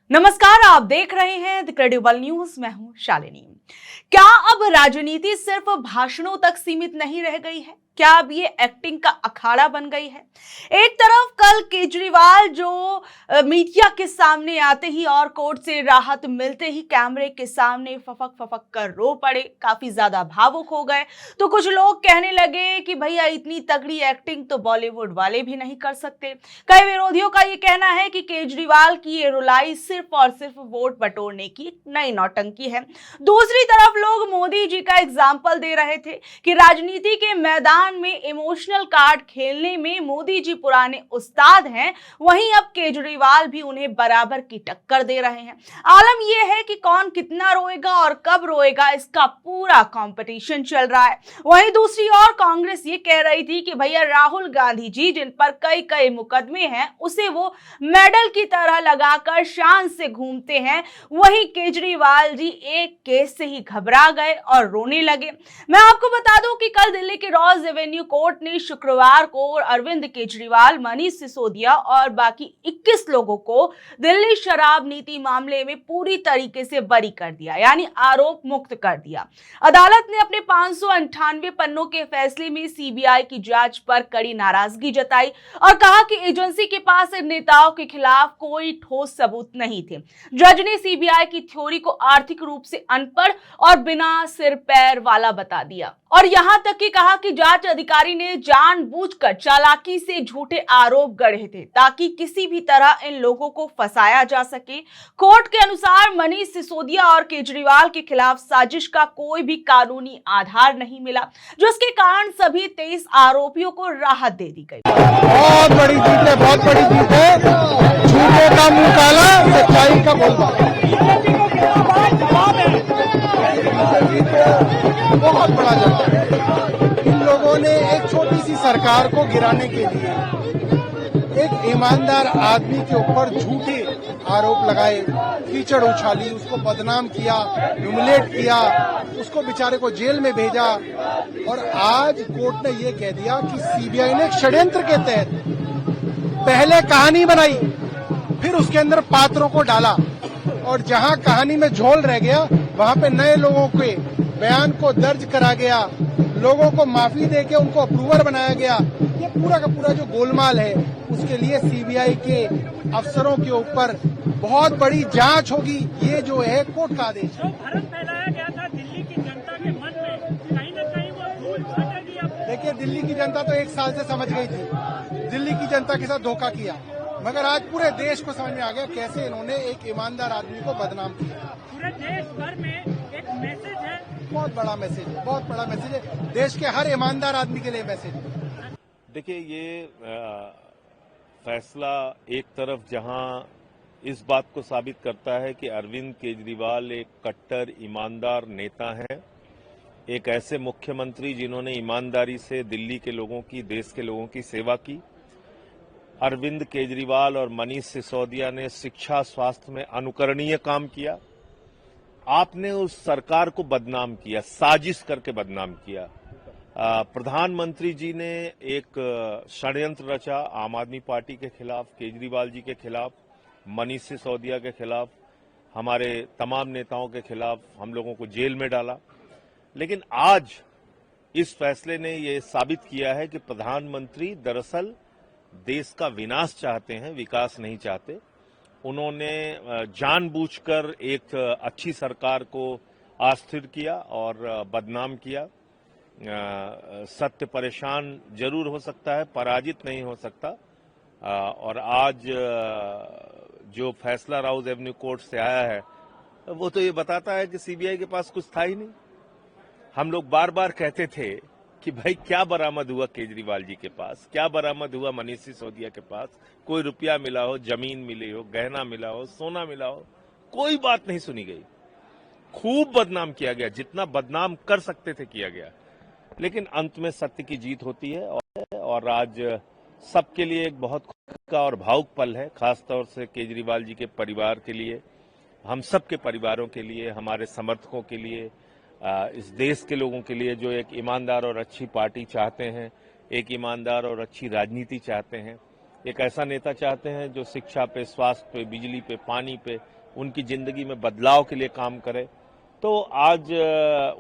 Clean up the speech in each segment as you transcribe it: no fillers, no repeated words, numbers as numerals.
नमस्कार, आप देख रहे हैं द क्रेडिबल न्यूज। मैं हूं शालिनी। क्या अब राजनीति सिर्फ भाषणों तक सीमित नहीं रह गई है? क्या अब ये एक्टिंग का अखाड़ा बन गई है? एक तरफ कल केजरीवाल जो मीडिया के सामने आते ही और कोर्ट से राहत मिलते ही कैमरे के सामने फफक फफक कर रो पड़े, काफी ज्यादा भावुक हो गए। तो कुछ लोग कहने लगे कि भैया इतनी तगड़ी एक्टिंग तो बॉलीवुड वाले भी नहीं कर सकते। कई विरोधियों का ये कहना है कि केजरीवाल की ये रुलाई सिर्फ और सिर्फ वोट बटोरने की नई नौटंकी है। दूसरी तरफ लोग मोदी जी का एग्जाम्पल दे रहे थे कि राजनीति के मैदान में इमोशनल कार्ड खेलने में मोदी जी पुराने उस्ताद हैं, वहीं अब केजरीवाल भी उन्हें बराबर की टक्कर दे रहे हैं। आलम यह है कि कौन कितना रोएगा और कब रोएगा, इसका पूरा कंपटीशन चल रहा है। वहीं दूसरी ओर कांग्रेस ये कह रही थी कि भैया राहुल गांधी जी जिन पर कई कई मुकदमे हैं उसे वो मेडल की तरह लगाकर शान से घूमते हैं, वहीं केजरीवाल जी एक केस से ही घबरा गए और रोने लगे। मैं आपको बता दूं कि कल दिल्ली के रॉज एवेन्यू कोर्ट ने शुक्रवार को अरविंद केजरीवाल, मनीष सिसोदिया और बाकी 21 लोगों को दिल्ली शराब नीति मामले में पूरी तरीके से बरी कर दिया, यानी आरोप मुक्त कर दिया। अदालत ने अपने 598 पन्नों के फैसले में सीबीआई की जांच पर कड़ी नाराजगी जताई और कहा कि एजेंसी के पास इन नेताओं के खिलाफ कोई ठोस सबूत नहीं थे। जज ने सीबीआई की थ्योरी को आर्थिक रूप से अनपढ़ और बिना सिर पैर वाला बता दिया और यहां तक कि कहा कि जांच अधिकारी ने जानबूझकर चालाकी से झूठे आरोप गढ़े थे ताकि किसी भी तरह इन लोगों को फंसाया जा सके। कोर्ट के अनुसार मनीष सिसोदिया और केजरीवाल के खिलाफ साजिश का कोई भी कानूनी आधार नहीं मिला, जिसके कारण सभी 23 आरोपियों को राहत दे दी गई। बहुत बड़ी जीत है, बहुत बड़ी जीत है। झूठे का मुंह काला, सच्चाई का बोलबा। बहुत बड़ा जवाब है। इन लोगों ने एक छोटी सी सरकार को गिराने के लिए एक ईमानदार आदमी के ऊपर झूठे आरोप लगाए, कीचड़ उछाली, उसको बदनाम किया, ह्यूमिलेट किया, उसको बेचारे को जेल में भेजा। और आज कोर्ट ने ये कह दिया कि सीबीआई ने एक षड्यंत्र के तहत पहले कहानी बनाई, फिर उसके अंदर पात्रों को डाला और जहां कहानी में झोल रह गया वहां पे नए लोगों के बयान को दर्ज करा गया, लोगों को माफी देके उनको अप्रूवर बनाया गया। ये पूरा का पूरा जो गोलमाल है उसके लिए सीबीआई के अफसरों के ऊपर बहुत बड़ी जांच होगी। ये जो है कोर्ट का आदेश है। भ्रम फैलाया गया था दिल्ली की जनता के मन में, कहीं न कहीं वो भूल भटकी। अब देखिए, दिल्ली की जनता तो एक साल से समझ गई थी, दिल्ली की जनता के साथ धोखा किया, मगर आज पूरे देश को समझ में आ गया कैसे इन्होंने एक ईमानदार आदमी को बदनाम किया। पूरे देश भर में एक मैसेज है, बहुत बड़ा मैसेज है, बहुत बड़ा मैसेज है, देश के हर ईमानदार आदमी के लिए मैसेज है। देखिए, ये फैसला एक तरफ जहां इस बात को साबित करता है कि अरविंद केजरीवाल एक कट्टर ईमानदार नेता हैं, एक ऐसे मुख्यमंत्री जिन्होंने ईमानदारी से दिल्ली के लोगों की, देश के लोगों की सेवा की। अरविंद केजरीवाल और मनीष सिसोदिया ने शिक्षा, स्वास्थ्य में अनुकरणीय काम किया। आपने उस सरकार को बदनाम किया, साजिश करके बदनाम किया। प्रधानमंत्री जी ने एक षड्यंत्र रचा आम आदमी पार्टी के खिलाफ, केजरीवाल जी के खिलाफ, मनीष सिसोदिया के खिलाफ, हमारे तमाम नेताओं के खिलाफ, हम लोगों को जेल में डाला। लेकिन आज इस फैसले ने यह साबित किया है कि प्रधानमंत्री दरअसल देश का विनाश चाहते हैं, विकास नहीं चाहते। उन्होंने जानबूझकर एक अच्छी सरकार को अस्थिर किया और बदनाम किया। सत्य परेशान जरूर हो सकता है, पराजित नहीं हो सकता। और आज जो फैसला राउज एवेन्यू कोर्ट से आया है वो तो ये बताता है कि सीबीआई के पास कुछ था ही नहीं। हम लोग बार बार कहते थे कि भाई क्या बरामद हुआ केजरीवाल जी के पास, क्या बरामद हुआ मनीष सिसोदिया के पास, कोई रुपया मिला हो, जमीन मिली हो, गहना मिला हो, सोना मिला हो, कोई बात नहीं सुनी गई। खूब बदनाम किया गया, जितना बदनाम कर सकते थे किया गया। लेकिन अंत में सत्य की जीत होती है और आज सबके लिए एक बहुत खुशी का और भावुक पल है, खासतौर से केजरीवाल जी के परिवार के लिए, हम सबके परिवारों के लिए, हमारे समर्थकों के लिए, इस देश के लोगों के लिए जो एक ईमानदार और अच्छी पार्टी चाहते हैं, एक ईमानदार और अच्छी राजनीति चाहते हैं। एक ऐसा नेता चाहते हैं जो शिक्षा पे, स्वास्थ्य पे, बिजली पे, पानी पे, उनकी जिंदगी में बदलाव के लिए काम करे। तो आज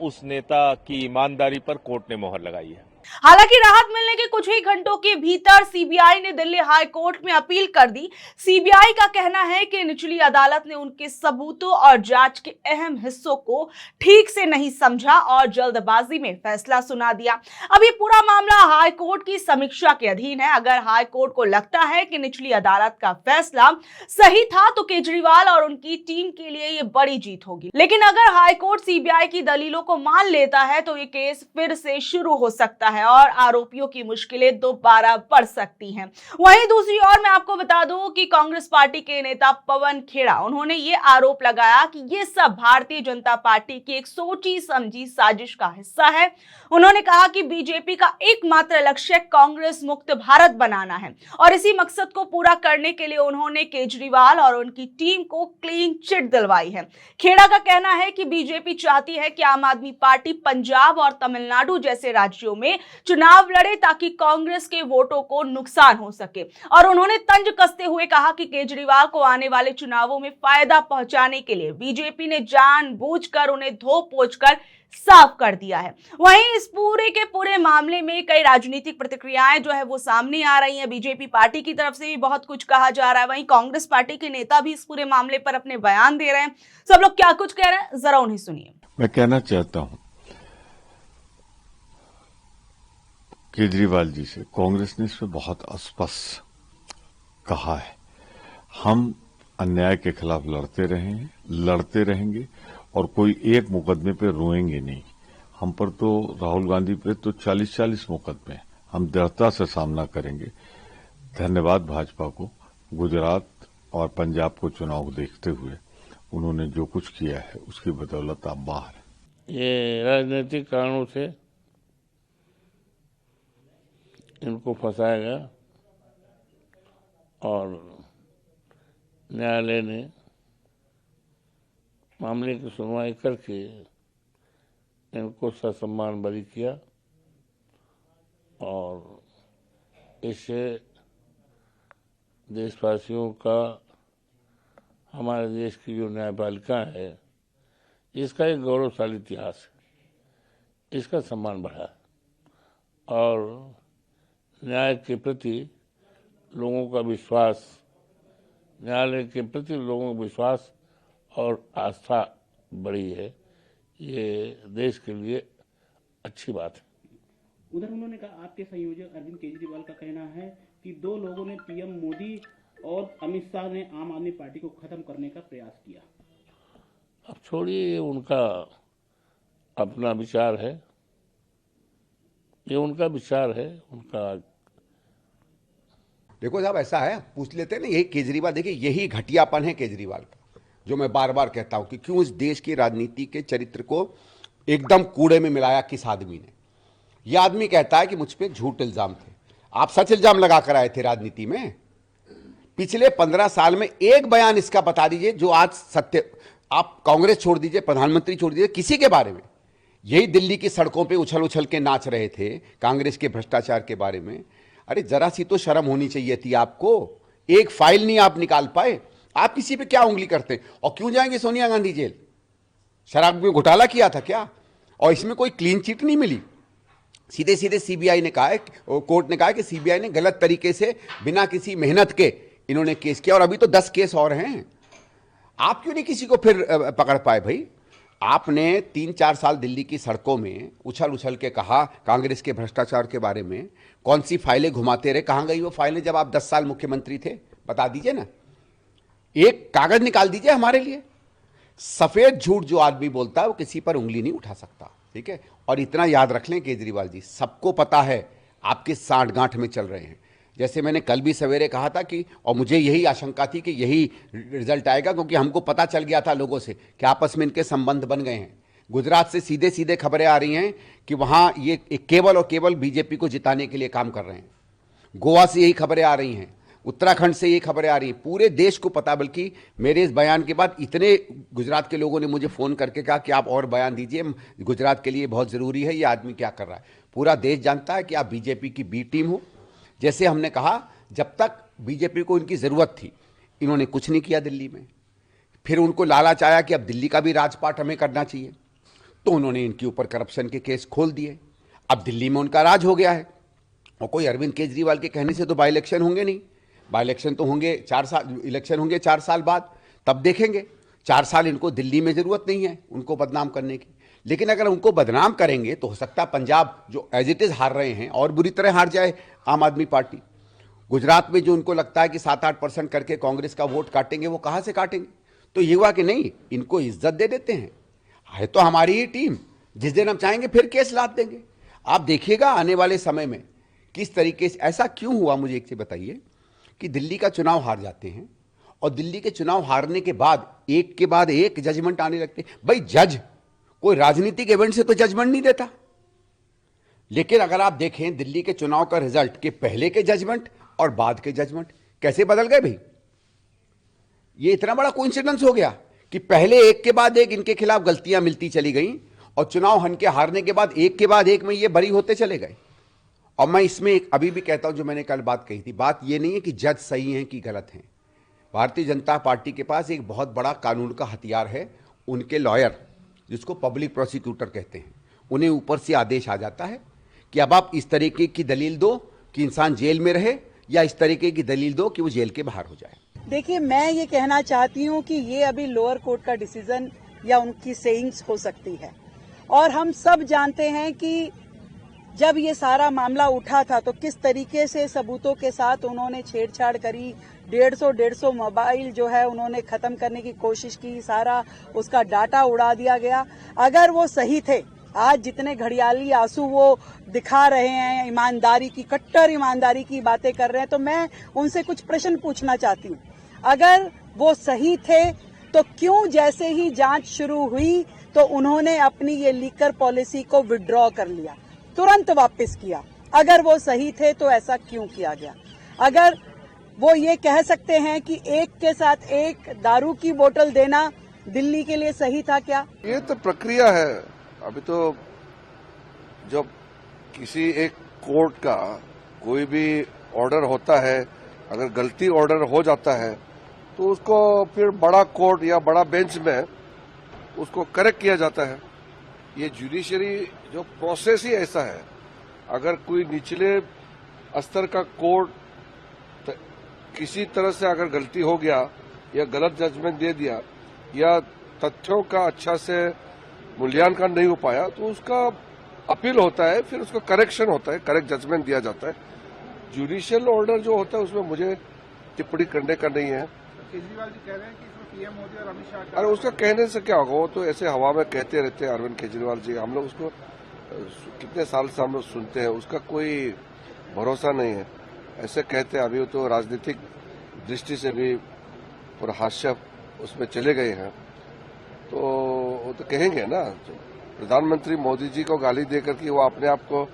उस नेता की ईमानदारी पर कोर्ट ने मोहर लगाई है। हालांकि राहत मिलने के कुछ ही घंटों के भीतर सीबीआई ने दिल्ली हाई कोर्ट में अपील कर दी। सीबीआई का कहना है कि निचली अदालत ने उनके सबूतों और जांच के अहम हिस्सों को ठीक से नहीं समझा और जल्दबाजी में फैसला सुना दिया। अब ये पूरा मामला हाई कोर्ट की समीक्षा के अधीन है। अगर हाई कोर्ट को लगता है कि निचली अदालत का फैसला सही था तो केजरीवाल और उनकी टीम के लिए ये बड़ी जीत होगी। लेकिन अगर हाई कोर्ट सीबीआई की दलीलों को मान लेता है तो ये केस फिर से शुरू हो सकता है और आरोपियों की मुश्किलें दोबारा बढ़ सकती हैं। वहीं दूसरी ओर मैं आपको बता दूं कि कांग्रेस पार्टी के नेता पवन खेड़ा, उन्होंने ये आरोप लगाया कि ये सब भारतीय जनता पार्टी की एक सोची समझी साजिश का हिस्सा है। उन्होंने कहा कि बीजेपी का एकमात्र लक्ष्य कांग्रेस मुक्त भारत बनाना है और इसी मकसद को पूरा करने के लिए उन्होंने केजरीवाल और उनकी टीम को क्लीन चिट दिलवाई है। खेड़ा का कहना है कि बीजेपी चाहती है कि आम आदमी पार्टी पंजाब और तमिलनाडु जैसे राज्यों में चुनाव लड़े ताकि कांग्रेस के वोटों को नुकसान हो सके और उन्होंने तंज कसते हुए कहा कि केजरीवाल को आने वाले चुनावों में फायदा पहुंचाने के लिए बीजेपी ने जानबूझकर उन्हें धो पोंछकर साफ कर दिया है। वहीं इस पूरे के पूरे मामले में कई राजनीतिक प्रतिक्रियाएं जो है वो सामने आ रही हैं। बीजेपी पार्टी की तरफ से भी बहुत कुछ कहा जा रहा है, वहीं कांग्रेस पार्टी के नेता भी इस पूरे मामले पर अपने बयान दे रहे हैं। सब लोग क्या कुछ कह रहे हैं जरा उन्हें सुनिए। मैं कहना चाहता हूं केजरीवाल जी से, कांग्रेस ने इसमें बहुत स्पष्ट कहा है, हम अन्याय के खिलाफ लड़ते रहेंगे और कोई एक मुकदमे पे रोएंगे नहीं। हम पर तो राहुल गांधी पे तो 40-40 मुकदमे, हम दृढ़ता से सामना करेंगे। धन्यवाद भाजपा को, गुजरात और पंजाब को चुनाव देखते हुए उन्होंने जो कुछ किया है उसकी बदौलत आप बाहर हैं। ये राजनीतिक कारणों से इनको फंसाया गया और न्यायालय ने मामले की सुनवाई करके इनको ससम्मान बरी किया और इससे देशवासियों का, हमारे देश की जो न्यायपालिका है, इसका एक गौरवशाली इतिहास है, इसका सम्मान बढ़ा और न्याय के प्रति लोगों का विश्वास, न्यायालय के प्रति लोगों का विश्वास और आस्था बढ़ी है। ये देश के लिए अच्छी बात है। उधर उन्होंने कहा, आपके संयोजक अरविंद केजरीवाल का कहना है कि दो लोगों ने पीएम मोदी और अमित शाह ने आम आदमी पार्टी को खत्म करने का प्रयास किया। अब छोड़िए, उनका अपना विचार है, ये उनका विचार है, उनका। देखो साहब, ऐसा है, पूछ लेते हैं ना, यही केजरीवाल, देखिए यही घटियापन है केजरीवाल का, जो मैं बार बार कहता हूं कि क्यों इस देश की राजनीति के चरित्र को एकदम कूड़े में मिलाया किस आदमी ने। यह आदमी कहता है कि मुझ पे झूठ इल्जाम थे। आप सच इल्जाम लगा कर आए थे राजनीति में। पिछले 15 साल में एक बयान इसका बता दीजिए जो आज सत्य। आप कांग्रेस छोड़ दीजिए, प्रधानमंत्री छोड़ दीजिए, किसी के बारे में। यही दिल्ली की सड़कों पे उछल उछल के नाच रहे थे कांग्रेस के भ्रष्टाचार के बारे में। अरे जरा सी तो शर्म होनी चाहिए थी आपको। एक फाइल नहीं आप निकाल पाए, आप किसी पे क्या उंगली करते हैं? और क्यों जाएंगे सोनिया गांधी जेल? शराब में घोटाला किया था क्या? और इसमें कोई क्लीन चिट नहीं मिली। सीधे सीधे सीबीआई ने कहा है, कोर्ट ने कहा कि सीबीआई ने गलत तरीके से बिना किसी मेहनत के इन्होंने केस किया और अभी तो 10 केस और हैं। आप क्यों नहीं किसी को फिर पकड़ पाए भाई? आपने 3-4 साल दिल्ली की सड़कों में उछल उछल के कहा कांग्रेस के भ्रष्टाचार के बारे में, कौन सी फाइलें घुमाते रहे, कहां गई वो फाइलें जब आप 10 साल मुख्यमंत्री थे? बता दीजिए ना, एक कागज निकाल दीजिए हमारे लिए। सफेद झूठ जो आदमी बोलता है वो किसी पर उंगली नहीं उठा सकता, ठीक है? और इतना याद रख लें केजरीवाल जी, सबको पता है आप किस सांठगांठ में चल रहे हैं। जैसे मैंने कल भी सवेरे कहा था कि, और मुझे यही आशंका थी कि यही रिजल्ट आएगा, क्योंकि हमको पता चल गया था लोगों से कि आपस में इनके संबंध बन गए हैं। गुजरात से सीधे सीधे खबरें आ रही हैं कि वहां ये केवल और केवल बीजेपी को जिताने के लिए काम कर रहे हैं। गोवा से यही खबरें आ रही हैं, उत्तराखंड से ये खबरें आ रही हैं। पूरे देश को पता, बल्कि मेरे इस बयान के बाद इतने गुजरात के लोगों ने मुझे फ़ोन करके कहा कि आप और बयान दीजिए, गुजरात के लिए बहुत ज़रूरी है, ये आदमी क्या कर रहा है। पूरा देश जानता है कि आप बीजेपी की बी टीम हो। जैसे हमने कहा, जब तक बीजेपी को इनकी जरूरत थी, इन्होंने कुछ नहीं किया दिल्ली में। फिर उनको लालच आया कि अब दिल्ली का भी राजपाट हमें करना चाहिए, तो उन्होंने इनके ऊपर करप्शन के केस खोल दिए। अब दिल्ली में उनका राज हो गया है, और कोई अरविंद केजरीवाल के कहने से तो बाई इलेक्शन होंगे नहीं। बाई इलेक्शन तो होंगे 4 साल, इलेक्शन होंगे 4 साल बाद, तब देखेंगे। 4 साल इनको दिल्ली में जरूरत नहीं है उनको बदनाम करने की। लेकिन अगर उनको बदनाम करेंगे तो हो सकता है पंजाब जो एज इट इज हार रहे हैं और बुरी तरह हार जाए आम आदमी पार्टी। गुजरात में जो उनको लगता है कि 7-8% करके कांग्रेस का वोट काटेंगे, वो कहां से काटेंगे? तो ये हुआ कि नहीं, इनको इज्जत दे देते हैं, है तो हमारी ही टीम, जिस दिन हम चाहेंगे फिर केस लाद देंगे। आप देखिएगा आने वाले समय में किस तरीके से। ऐसा क्यों हुआ, मुझे एक चीज बताइए, कि दिल्ली का चुनाव हार जाते हैं और दिल्ली के चुनाव हारने के बाद एक जजमेंट आने लगते हैं। भाई जज कोई राजनीतिक इवेंट से तो जजमेंट नहीं देता, लेकिन अगर आप देखें दिल्ली के चुनाव का रिजल्ट के पहले के जजमेंट और बाद के जजमेंट कैसे बदल गए भाई। ये इतना बड़ा कोइंसिडेंस हो गया कि पहले एक के बाद एक इनके खिलाफ गलतियां मिलती चली गई और चुनाव हन के हारने के बाद एक में ये बरी होते चले गए। और मैं इसमें अभी भी कहता हूं, जो मैंने कल बात कही थी, बात ये नहीं है कि जज सही हैं कि गलत हैं। भारतीय जनता पार्टी के पास एक बहुत बड़ा कानून का हथियार है, उनके लॉयर, जिसको पब्लिक प्रोसिक्यूटर कहते हैं। उन्हें ऊपर से आदेश आ जाता है कि अब आप इस तरीके की दलील दो कि इंसान जेल में रहे, या इस तरीके की दलील दो कि वो जेल के बाहर हो जाए। देखिए, मैं ये कहना चाहती हूँ कि ये अभी लोअर कोर्ट का डिसीजन या उनकी सेइंग्स हो सकती है, और हम सब जानते हैं कि जब ये सारा मामला उठा था तो किस तरीके से सबूतों के साथ उन्होंने छेड़छाड़ करी। 150 मोबाइल जो है उन्होंने खत्म करने की कोशिश की, सारा उसका डाटा उड़ा दिया गया। अगर वो सही थे, आज जितने घड़ियाली आंसू वो दिखा रहे हैं, ईमानदारी की, कट्टर ईमानदारी की बातें कर रहे हैं, तो मैं उनसे कुछ प्रश्न पूछना चाहती हूँ। अगर वो सही थे तो क्यों जैसे ही जांच शुरू हुई तो उन्होंने अपनी ये लीकर पॉलिसी को विड्रॉ कर लिया, तुरंत वापस किया? अगर वो सही थे तो ऐसा क्यों किया गया? अगर वो ये कह सकते हैं कि एक के साथ एक दारू की बोतल देना दिल्ली के लिए सही था क्या? ये तो प्रक्रिया है। अभी तो जब किसी एक कोर्ट का कोई भी ऑर्डर होता है, अगर गलती ऑर्डर हो जाता है तो उसको फिर बड़ा कोर्ट या बड़ा बेंच में उसको करेक्ट किया जाता है। ये जुडिशरी जो प्रोसेस ही ऐसा है। अगर कोई निचले स्तर का कोर्ट किसी तरह से अगर गलती हो गया या गलत जजमेंट दे दिया या तथ्यों का अच्छा से मूल्यांकन नहीं हो पाया, तो उसका अपील होता है, फिर उसका करेक्शन होता है, करेक्ट जजमेंट दिया जाता है। जुडिशियल ऑर्डर जो होता है उसमें मुझे टिप्पणी करने का नहीं है। केजरीवाल जी कह रहे हैं कि इसमें पीएम मोदी और अमित शाह, अरे उसका कहने से क्या होगा, वो तो ऐसे हवा में कहते रहते हैं अरविंद केजरीवाल जी। हम लोग उसको कितने साल से हम लोग सुनते हैं, उसका कोई भरोसा नहीं है। ऐसे कहते हैं, अभी तो राजनीतिक दृष्टि से भी पूरा हास्य उसमें चले गए हैं, तो वो तो कहेंगे ना। तो प्रधानमंत्री मोदी जी को गाली देकर के वो अपने आप को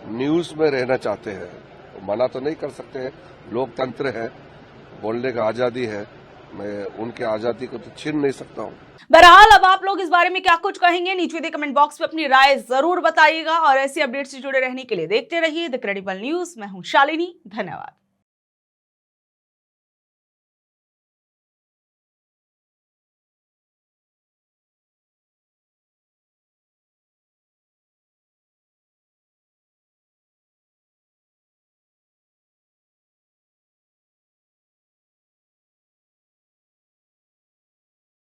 न्यूज में रहना चाहते हैं, तो मना तो नहीं कर सकते हैं। लोकतंत्र है, बोलने का आजादी है, मैं उनके आजादी को तो छीन नहीं सकता हूँ। बहरहाल अब आप लोग इस बारे में क्या कुछ कहेंगे, नीचे दिए कमेंट बॉक्स में अपनी राय जरूर बताइएगा, और ऐसी अपडेट से जुड़े रहने के लिए देखते रहिए द क्रेडिबल न्यूज। मैं हूं शालिनी, धन्यवाद।